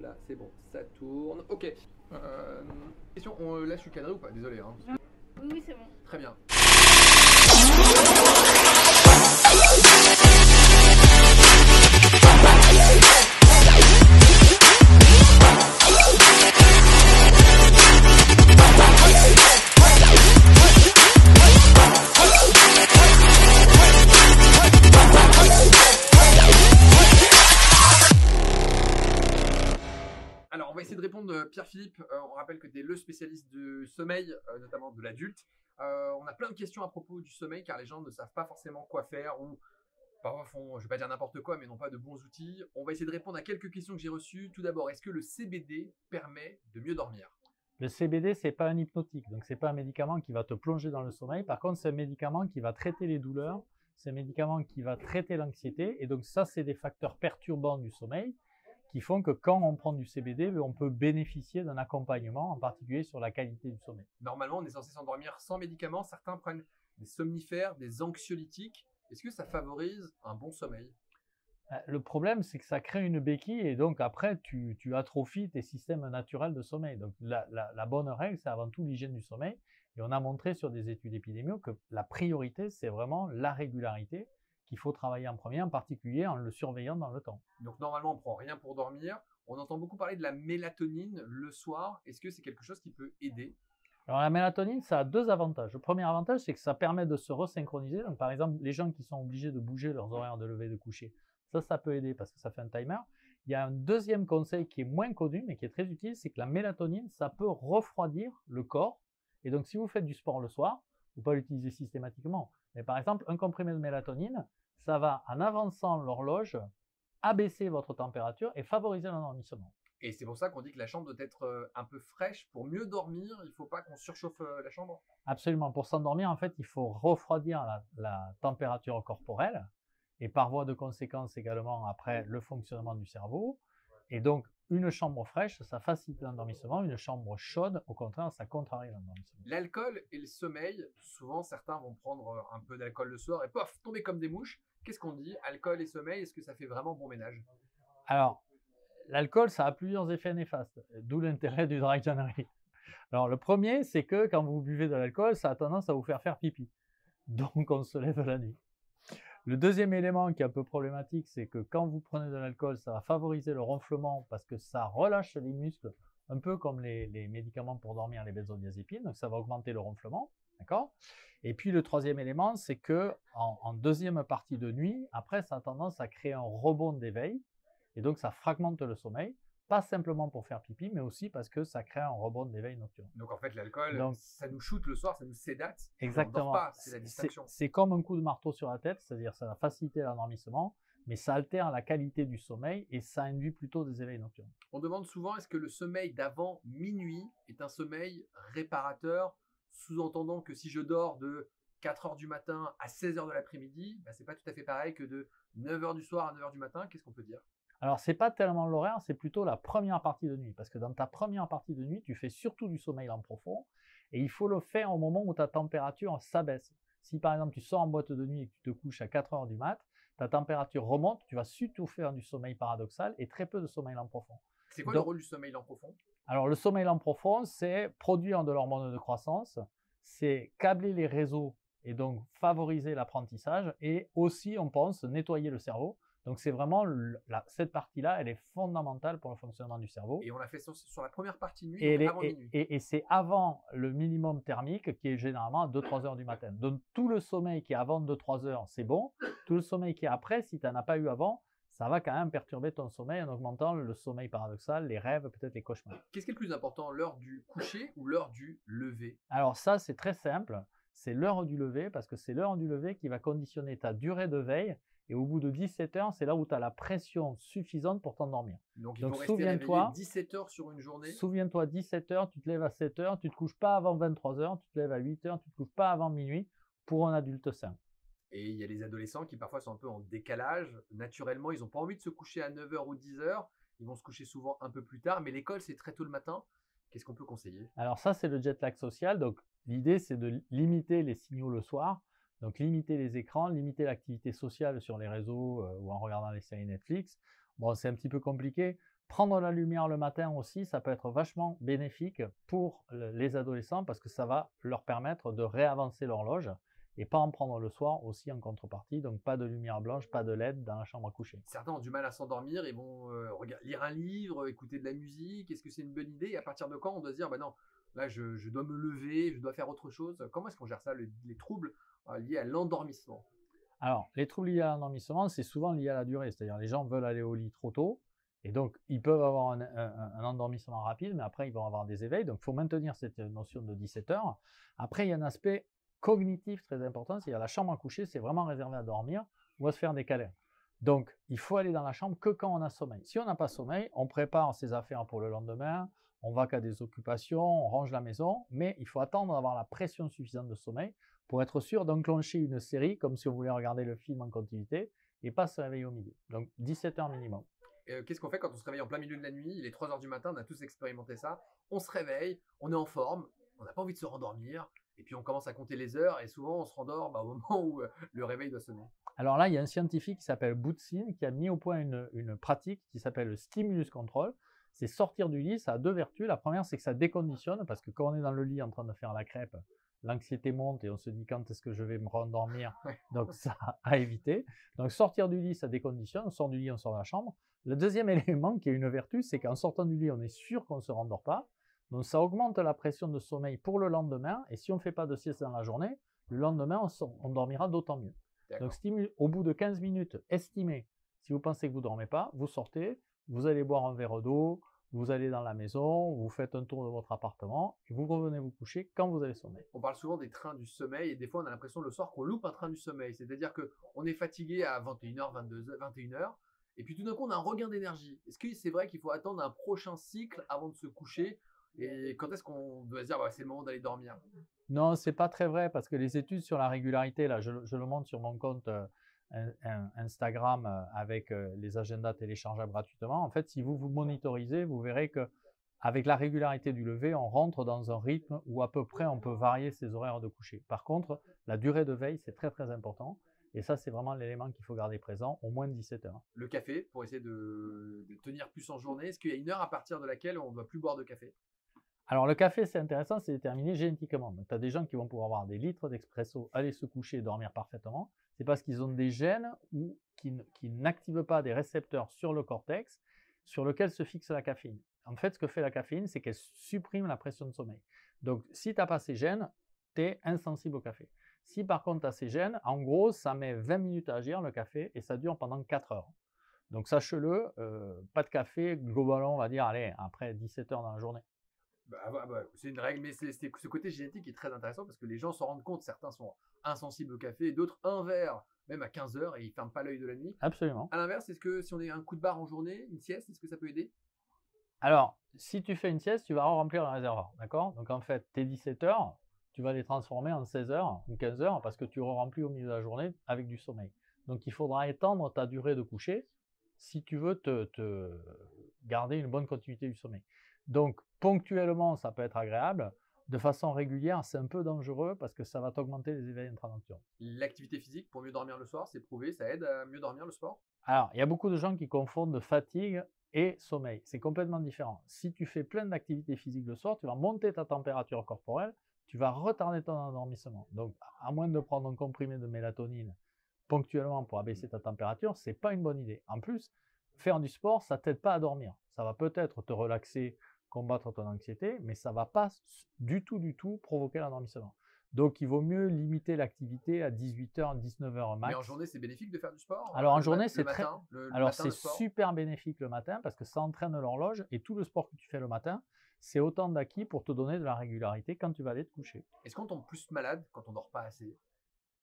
là, c'est bon, ça tourne. Ok. Question, là je suis cadré ou pas? Désolé. Hein. Oui, oui, c'est bon. Très bien. Alors, on va essayer de répondre, Pierre-Philippe. On rappelle que tu es le spécialiste du sommeil, notamment de l'adulte. On a plein de questions à propos du sommeil car les gens ne savent pas forcément quoi faire ou parfois font, je vais pas dire n'importe quoi, mais n'ont pas de bons outils. On va essayer de répondre à quelques questions que j'ai reçues. Tout d'abord, est-ce que le CBD permet de mieux dormir? Le CBD, ce n'est pas un hypnotique, donc ce n'est pas un médicament qui va te plonger dans le sommeil. Par contre, c'est un médicament qui va traiter les douleurs, c'est un médicament qui va traiter l'anxiété. Et donc ça, c'est des facteurs perturbants du sommeil qui font que quand on prend du CBD, on peut bénéficier d'un accompagnement, en particulier sur la qualité du sommeil. Normalement, on est censé s'endormir sans médicaments. Certains prennent des somnifères, des anxiolytiques. Est-ce que ça favorise un bon sommeil? Le problème, c'est que ça crée une béquille et donc après, tu atrophies tes systèmes naturels de sommeil. Donc la bonne règle, c'est avant tout l'hygiène du sommeil. Et on a montré sur des études épidémiques que la priorité, c'est vraiment la régularité qu'il faut travailler en premier, en particulier en le surveillant dans le temps. Donc normalement, on prend rien pour dormir. On entend beaucoup parler de la mélatonine le soir. Est-ce que c'est quelque chose qui peut aider? Alors la mélatonine, ça a deux avantages. Le premier avantage, c'est que ça permet de se resynchroniser. Donc par exemple, les gens qui sont obligés de bouger leurs horaires de lever et de coucher, ça peut aider parce que ça fait un timer. Il y a un deuxième conseil qui est moins connu, mais qui est très utile, c'est que la mélatonine, ça peut refroidir le corps. Et donc si vous faites du sport le soir, il ne faut pas l'utiliser systématiquement. Mais par exemple, un comprimé de mélatonine, ça va, en avançant l'horloge, abaisser votre température et favoriser l'endormissement. Et c'est pour ça qu'on dit que la chambre doit être un peu fraîche. Pour mieux dormir, il ne faut pas qu'on surchauffe la chambre? Absolument. Pour s'endormir, en fait, il faut refroidir la température corporelle et par voie de conséquence également après le fonctionnement du cerveau. Et donc, une chambre fraîche, ça facilite l'endormissement. Une chambre chaude, au contraire, ça contrarie l'endormissement. L'alcool et le sommeil, souvent certains vont prendre un peu d'alcool le soir et pof, tomber comme des mouches. Qu'est-ce qu'on dit? Alcool et sommeil, est-ce que ça fait vraiment bon ménage? Alors, l'alcool, ça a plusieurs effets néfastes, d'où l'intérêt du dry January. Alors, le premier, c'est que quand vous buvez de l'alcool, ça a tendance à vous faire pipi. Donc, on se lève la nuit. Le deuxième élément qui est un peu problématique, c'est que quand vous prenez de l'alcool, ça va favoriser le ronflement parce que ça relâche les muscles, un peu comme les médicaments pour dormir, les benzodiazépines, donc ça va augmenter le ronflement, d'accord? Et puis le troisième élément, c'est que en deuxième partie de nuit, après, ça a tendance à créer un rebond d'éveil, et donc ça fragmente le sommeil, pas simplement pour faire pipi, mais aussi parce que ça crée un rebond d'éveil nocturne. Donc en fait, l'alcool, ça nous shoot le soir, ça nous sédate. Exactement. C'est la distinction. C'est comme un coup de marteau sur la tête, c'est-à-dire ça va faciliter l'endormissement, mais ça altère la qualité du sommeil et ça induit plutôt des éveils nocturnes. On demande souvent, est-ce que le sommeil d'avant minuit est un sommeil réparateur, sous-entendant que si je dors de 4 heures du matin à 16 heures de l'après-midi, c'est pas tout à fait pareil que de 9 heures du soir à 9 heures du matin. Qu'est-ce qu'on peut dire? Alors, ce n'est pas tellement l'horaire, c'est plutôt la première partie de nuit. Parce que dans ta première partie de nuit, tu fais surtout du sommeil en profond. Et il faut le faire au moment où ta température s'abaisse. Si par exemple, tu sors en boîte de nuit et que tu te couches à 4 heures du mat, ta température remonte, tu vas surtout faire du sommeil paradoxal et très peu de sommeil en profond. C'est quoi le rôle du sommeil en profond? Alors, le sommeil en profond, c'est produire de l'hormone de croissance, c'est câbler les réseaux et donc favoriser l'apprentissage et aussi, on pense, nettoyer le cerveau. Donc c'est vraiment, cette partie-là, elle est fondamentale pour le fonctionnement du cerveau. Et on l'a fait sur la première partie de nuit, donc avant minuit. Et c'est avant le minimum thermique qui est généralement à 2-3 heures du matin. Donc tout le sommeil qui est avant 2-3 heures, c'est bon. Tout le sommeil qui est après, si tu n'en as pas eu avant, ça va quand même perturber ton sommeil en augmentant le sommeil paradoxal, les rêves, peut-être les cauchemars. Qu'est-ce qui est le plus important, l'heure du coucher ou l'heure du lever? Alors ça, c'est très simple. C'est l'heure du lever parce que c'est l'heure du lever qui va conditionner ta durée de veille. Et au bout de 17 heures, c'est là où tu as la pression suffisante pour t'endormir. Donc il faut rester réveillé 17 heures sur une journée. Souviens-toi, 17 heures, tu te lèves à 7 heures, tu ne te couches pas avant 23 heures, tu te lèves à 8 heures, tu ne te couches pas avant minuit pour un adulte sain. Et il y a les adolescents qui parfois sont un peu en décalage. Naturellement, ils n'ont pas envie de se coucher à 9 heures ou 10 heures. Ils vont se coucher souvent un peu plus tard. Mais l'école, c'est très tôt le matin. Qu'est-ce qu'on peut conseiller? Alors ça, c'est le jet lag social. Donc l'idée, c'est de limiter les signaux le soir. Donc limiter les écrans, limiter l'activité sociale sur les réseaux ou en regardant les séries Netflix. Bon, c'est un petit peu compliqué. Prendre la lumière le matin aussi, ça peut être vachement bénéfique pour les adolescents parce que ça va leur permettre de réavancer l'horloge et pas en prendre le soir aussi en contrepartie. Donc pas de lumière blanche, pas de LED dans la chambre à coucher. Certains ont du mal à s'endormir, ils vont lire un livre, écouter de la musique. Est-ce que c'est une bonne idée? Et à partir de quand on doit se dire, bah non, là je dois me lever, je dois faire autre chose? Comment est-ce qu'on gère ça, les troubles liés à l'endormissement? Alors, les troubles liés à l'endormissement, c'est souvent lié à la durée. C'est-à-dire les gens veulent aller au lit trop tôt et donc ils peuvent avoir un endormissement rapide, mais après ils vont avoir des éveils. Donc il faut maintenir cette notion de 17 heures. Après, il y a un aspect cognitif très important, c'est-à-dire la chambre à coucher, c'est vraiment réservé à dormir ou à se faire des câlins. Donc, il faut aller dans la chambre que quand on a sommeil. Si on n'a pas sommeil, on prépare ses affaires pour le lendemain, on va qu'à des occupations, on range la maison, mais il faut attendre d'avoir la pression suffisante de sommeil pour être sûr d'enclencher une série comme si on voulait regarder le film en continuité et pas se réveiller au milieu. Donc 17 heures minimum. Qu'est-ce qu'on fait quand on se réveille en plein milieu de la nuit? Il est 3 heures du matin, on a tous expérimenté ça. On se réveille, on est en forme, on n'a pas envie de se rendormir, et puis on commence à compter les heures, et souvent on se rendort au moment où le réveil doit sonner. Alors là, il y a un scientifique qui s'appelle Boutsin qui a mis au point une pratique qui s'appelle le stimulus control. C'est sortir du lit, ça a deux vertus. La première, c'est que ça déconditionne, parce que quand on est dans le lit en train de faire la crêpe, l'anxiété monte et on se dit quand est-ce que je vais me rendormir, donc ça à éviter. Donc sortir du lit, ça déconditionne, on sort du lit, on sort de la chambre. Le deuxième élément qui a une vertu, c'est qu'en sortant du lit, on est sûr qu'on ne se rendort pas. Donc ça augmente la pression de sommeil pour le lendemain, et si on ne fait pas de sieste dans la journée, le lendemain, on dormira d'autant mieux. Donc au bout de 15 minutes, estimez, si vous pensez que vous ne dormez pas, vous sortez, vous allez boire un verre d'eau, vous allez dans la maison, vous faites un tour de votre appartement, et vous revenez vous coucher quand vous avez sommeil. On parle souvent des trains du sommeil, et des fois on a l'impression le soir qu'on loupe un train du sommeil. C'est-à-dire qu'on est fatigué à 21h, 22h, 21h, et puis tout d'un coup on a un regain d'énergie. Est-ce que c'est vrai qu'il faut attendre un prochain cycle avant de se coucher? Et quand est-ce qu'on doit se dire c'est le moment d'aller dormir? Non, c'est pas très vrai parce que les études sur la régularité, là, je le montre sur mon compte Instagram avec les agendas téléchargeables gratuitement. En fait, si vous vous monitorisez, vous verrez que avec la régularité du lever, on rentre dans un rythme où à peu près on peut varier ses horaires de coucher. Par contre, la durée de veille, c'est très très important. Et ça, c'est vraiment l'élément qu'il faut garder présent, au moins 17 heures. Le café, pour essayer de tenir plus en journée, est-ce qu'il y a une heure à partir de laquelle on ne doit plus boire de café? Alors le café, c'est intéressant, c'est déterminé génétiquement. Donc tu as des gens qui vont pouvoir avoir des litres d'expresso, aller se coucher et dormir parfaitement. C'est parce qu'ils ont des gènes qui n'activent pas des récepteurs sur le cortex sur lequel se fixe la caféine. En fait, ce que fait la caféine, c'est qu'elle supprime la pression de sommeil. Donc si tu n'as pas ces gènes, tu es insensible au café. Si par contre tu as ces gènes, en gros, ça met 20 minutes à agir le café et ça dure pendant 4 heures. Donc sache-le, pas de café, globalement, on va dire, allez, après 17 heures dans la journée. C'est une règle, mais ce côté génétique est très intéressant parce que les gens s'en rendent compte. Certains sont insensibles au café, et d'autres un verre, même à 15 heures, et ils ne ferment pas l'œil de la nuit. Absolument. À l'inverse, est-ce que si on a un coup de barre en journée, une sieste, est-ce que ça peut aider? Alors, si tu fais une sieste, tu vas remplir le réservoir, d'accord? Donc en fait, tes 17 heures, tu vas les transformer en 16 heures ou 15 heures parce que tu remplis au milieu de la journée avec du sommeil. Donc il faudra étendre ta durée de coucher si tu veux te garder une bonne continuité du sommeil. Donc ponctuellement, ça peut être agréable. De façon régulière, c'est un peu dangereux parce que ça va t'augmenter les éveils intranocturnes. L'activité physique pour mieux dormir le soir, c'est prouvé, ça aide à mieux dormir le sport? Alors, il y a beaucoup de gens qui confondent fatigue et sommeil. C'est complètement différent. Si tu fais plein d'activités physiques le soir, tu vas monter ta température corporelle, tu vas retarder ton endormissement. Donc, à moins de prendre un comprimé de mélatonine ponctuellement pour abaisser ta température, ce n'est pas une bonne idée. En plus, faire du sport, ça ne t'aide pas à dormir. Ça va peut-être te relaxer, combattre ton anxiété, mais ça ne va pas du tout provoquer l'endormissement. Donc, il vaut mieux limiter l'activité à 18h, 19h max. Mais en journée, c'est bénéfique de faire du sport? Alors, en journée, c'est très... Alors, c'est super bénéfique le matin parce que ça entraîne l'horloge et tout le sport que tu fais le matin, c'est autant d'acquis pour te donner de la régularité quand tu vas aller te coucher. Est-ce qu'on tombe plus malade quand on ne dort pas assez?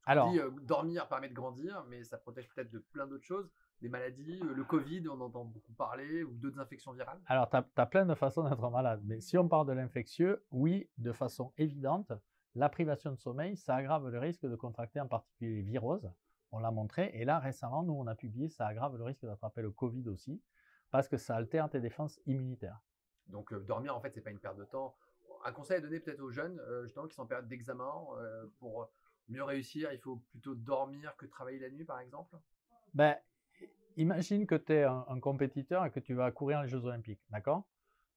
Alors, dormir permet de grandir, mais ça protège peut-être de plein d'autres choses, des maladies, le Covid, on entend beaucoup parler, ou d'autres infections virales. Alors, tu as plein de façons d'être malade, mais si on parle de l'infectieux, oui, de façon évidente, la privation de sommeil, ça aggrave le risque de contracter en particulier les viroses, on l'a montré, et là récemment, nous on a publié, ça aggrave le risque d'attraper le Covid aussi, parce que ça altère tes défenses immunitaires. Donc dormir, en fait, c'est pas une perte de temps. Un conseil à donner peut-être aux jeunes, justement, qui sont en période d'examen, pour mieux réussir, il faut plutôt dormir que travailler la nuit, par exemple? Ben, imagine que tu es un compétiteur et que tu vas courir les Jeux Olympiques, d'accord?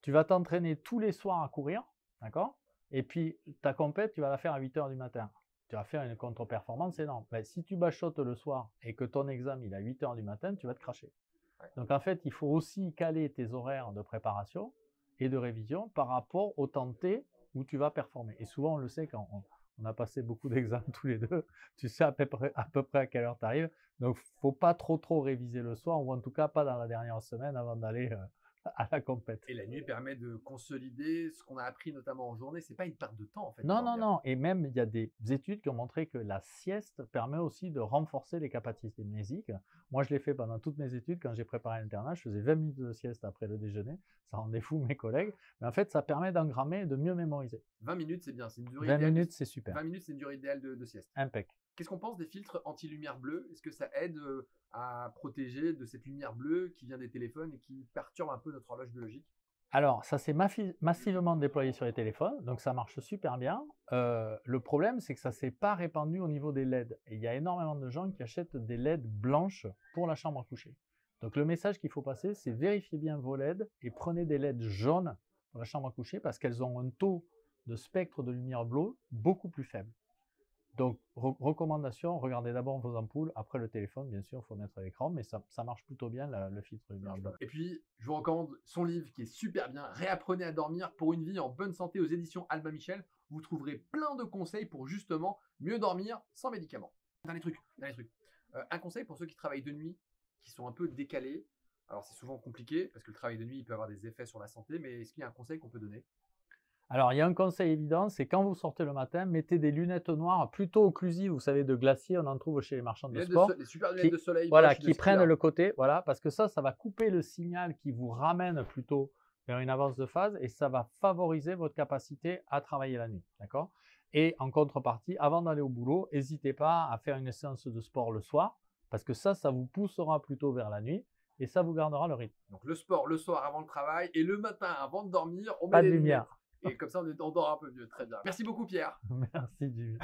Tu vas t'entraîner tous les soirs à courir, d'accord? Et puis ta compète, tu vas la faire à 8 heures du matin. Tu vas faire une contre-performance énorme. Ben, si tu bachotes le soir et que ton examen il est à 8 heures du matin, tu vas te cracher. Donc en fait, il faut aussi caler tes horaires de préparation et de révision par rapport au temps T où tu vas performer. Et souvent, on le sait quand on a passé beaucoup d'examens tous les deux, tu sais à peu près à quelle heure tu arrives. Donc, faut pas trop réviser le soir, ou en tout cas pas dans la dernière semaine avant d'aller à la compète. Et la nuit permet de consolider ce qu'on a appris notamment en journée. C'est pas une perte de temps en fait. Non, non, non. Et même, il y a des études qui ont montré que la sieste permet aussi de renforcer les capacités mnésiques. Moi, je l'ai fait pendant toutes mes études. Quand j'ai préparé l'internat, je faisais 20 minutes de sieste après le déjeuner. Ça rendait fou mes collègues. Mais en fait, ça permet d'engrammer et de mieux mémoriser. 20 minutes, c'est bien. C'est une durée 20 idéale. minutes, c'est super. 20 minutes, c'est une durée idéale de sieste. Impec. Qu'est-ce qu'on pense des filtres anti-lumière bleue? Est-ce que ça aide à protéger de cette lumière bleue qui vient des téléphones et qui perturbe un peu notre horloge biologique? Alors, ça s'est massivement déployé sur les téléphones, donc ça marche super bien. Le problème, c'est que ça ne s'est pas répandu au niveau des LED. Et il y a énormément de gens qui achètent des LED blanches pour la chambre à coucher. Donc le message qu'il faut passer, c'est vérifiez bien vos LED et prenez des LED jaunes pour la chambre à coucher parce qu'elles ont un taux de spectre de lumière bleue beaucoup plus faible. Donc, recommandation, regardez d'abord vos ampoules, après le téléphone, bien sûr, il faut mettre l'écran, mais ça marche plutôt bien, le filtre lumière bleue. Et puis, je vous recommande son livre qui est super bien, Réapprenez à dormir pour une vie en bonne santé aux éditions Albin Michel. Vous trouverez plein de conseils pour justement mieux dormir sans médicaments. Dernier truc. Un conseil pour ceux qui travaillent de nuit, qui sont un peu décalés. Alors, c'est souvent compliqué parce que le travail de nuit il peut avoir des effets sur la santé, mais est-ce qu'il y a un conseil qu'on peut donner? Alors, il y a un conseil évident, c'est quand vous sortez le matin, mettez des lunettes noires plutôt occlusives, vous savez, de glacier, on en trouve chez les marchands de sport. Les super lunettes de soleil. Voilà, qui prennent le côté, voilà, parce que ça va couper le signal qui vous ramène plutôt vers une avance de phase et ça va favoriser votre capacité à travailler la nuit, d'accord? Et en contrepartie, avant d'aller au boulot, n'hésitez pas à faire une séance de sport le soir, parce que ça vous poussera plutôt vers la nuit et ça vous gardera le rythme. Donc le sport le soir avant le travail et le matin avant de dormir, on met Pas de les lumière. lunettes. Et comme ça, on dort un peu mieux. Très bien. Merci beaucoup, Pierre. Merci, Jimmy.